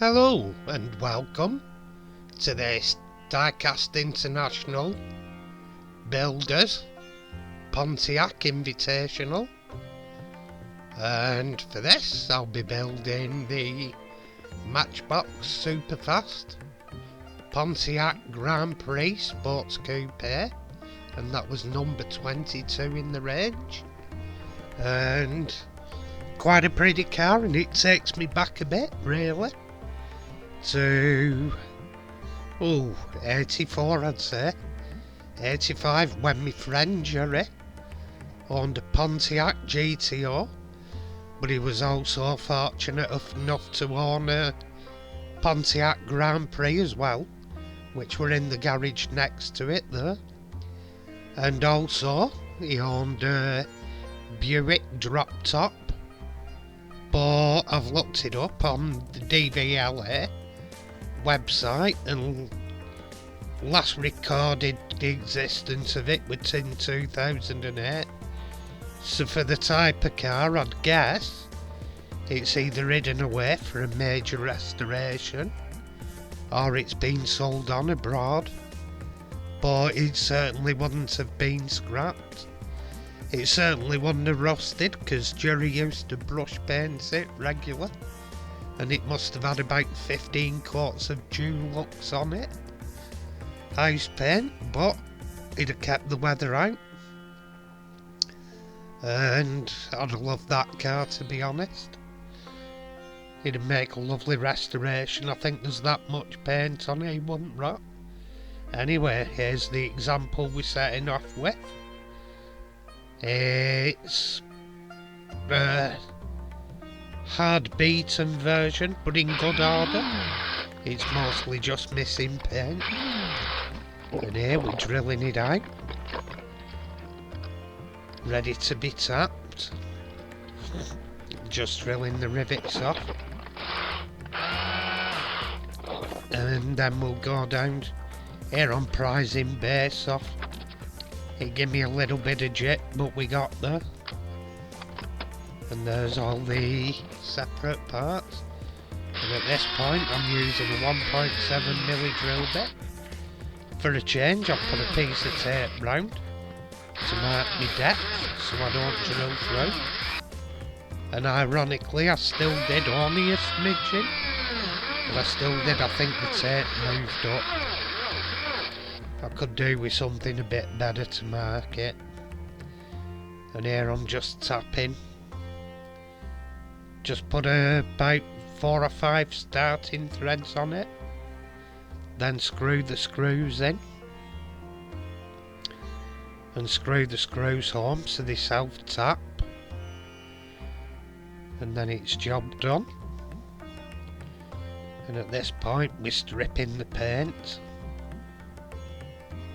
Hello and welcome to this Diecast International Builders Pontiac Invitational, and for this I'll be building the Matchbox Superfast Pontiac Grand Prix Sports Coupe, and that was number 22 in the range, and quite a pretty car, and it takes me back a bit really to 84, I'd say 85, when my friend Jerry owned a Pontiac GT, but he was also fortunate enough to own a Pontiac Grand Prix as well, which were in the garage next to it there. And also he owned a Buick drop top, but I've looked it up on the DVLA website, and last recorded the existence of it was in 2008. So for the type of car, I'd guess it's either hidden away for a major restoration or it's been sold on abroad, but it certainly wouldn't have been scrapped. It certainly wouldn't have rusted, because Jerry used to brush paint it regular, and it must have had about 15 coats of Dulux on it. Ice paint, but it'd have kept the weather out. And I'd love that car, to be honest. It'd make a lovely restoration. I think there's that much paint on it, it wouldn't rot. Anyway, here's the example we're setting off with. It's hard beaten version, but in good order. It's mostly just missing paint. And here we're drilling it out, ready to be tapped. Just drilling the rivets off, and then we'll go down here on prizing base off. It gave me a little bit of jet, but we got there. And there's all the separate parts. And at this point I'm using a 1.7mm drill bit. For a change, I've put a piece of tape round to mark my depth so I don't drill through. And ironically, I still did only a smidgen, but I still did. I think the tape moved up. I could do with something a bit better to mark it. And here I'm just tapping. Just put about 4 or 5 starting threads on it, then screw the screws in, and screw the screws home so they self-tap, and then it's job done. And at this point we're stripping the paint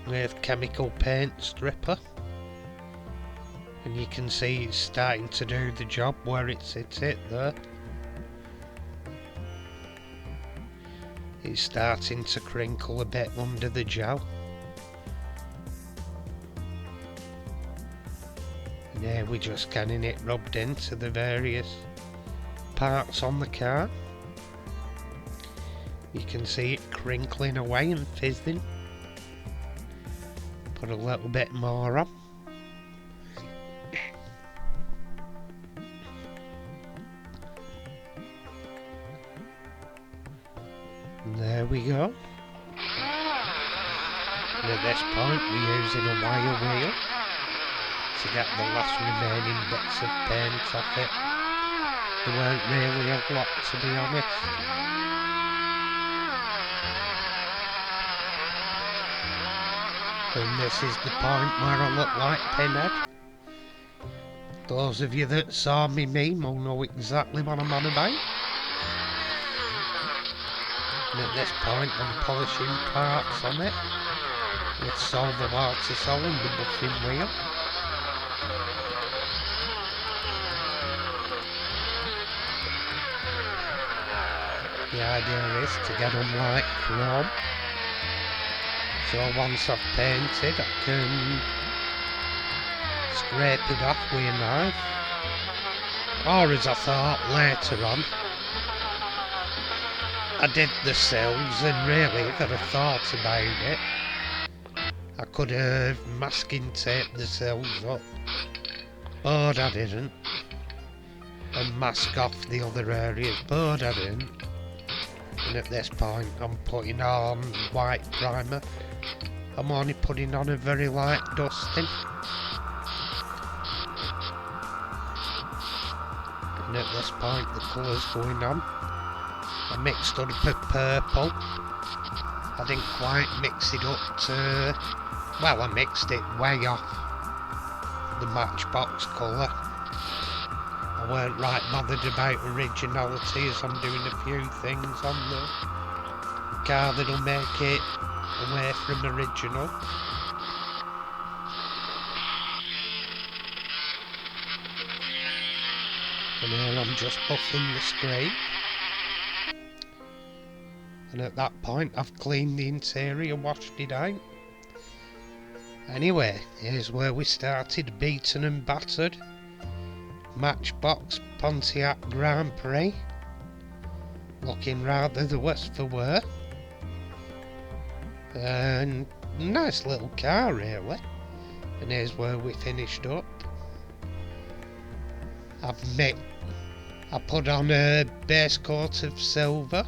with chemical paint stripper, and you can see it's starting to do the job where it's hit it there. It's starting to crinkle a bit under the gel. And here we're just getting it rubbed into the various parts on the car. You can see it crinkling away and fizzing. Put a little bit more on. And there we go. And at this point we're using a wire wheel to get the last remaining bits of paint off it. There weren't really a lot, to be honest. And this is the point where I look like Pinhead. Those of you that saw me meme will know exactly what I'm on about. And at this point I'm polishing parts on it with silver water sol and the buffing wheel. The idea is to get them like chrome, so once I've painted I can scrape it off with a knife, or as I thought later on, I did the sills, and really, if I'd have thought about it, I could have masking taped the sills up, but I didn't, and mask off the other areas, but I didn't. And at this point I'm putting on white primer. I'm only putting on a very light dusting. And at this point the colour's going on. I mixed up a purple. I didn't quite mix it up to... well, I mixed it way off the matchbox colour. I weren't right bothered about originality, as I'm doing a few things on the car that'll make it away from original. And here I'm just buffing the screen. And at that point I've cleaned the interior, washed it out. Anyway, here's where we started, beaten and battered. Matchbox Pontiac Grand Prix. Looking rather the worse for wear. And nice little car really. And here's where we finished up. I put on a base coat of silver,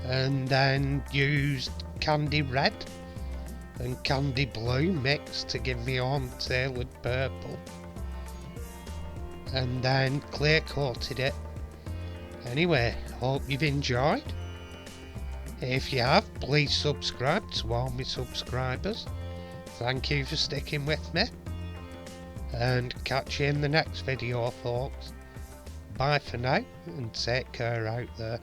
and then used candy red and candy blue mixed to give me own tailored purple, and then clear coated it. Anyway, hope you've enjoyed. If you have, please subscribe to all my subscribers. Thank you for sticking with me, and catch you in the next video, folks. Bye for now, and take care out there.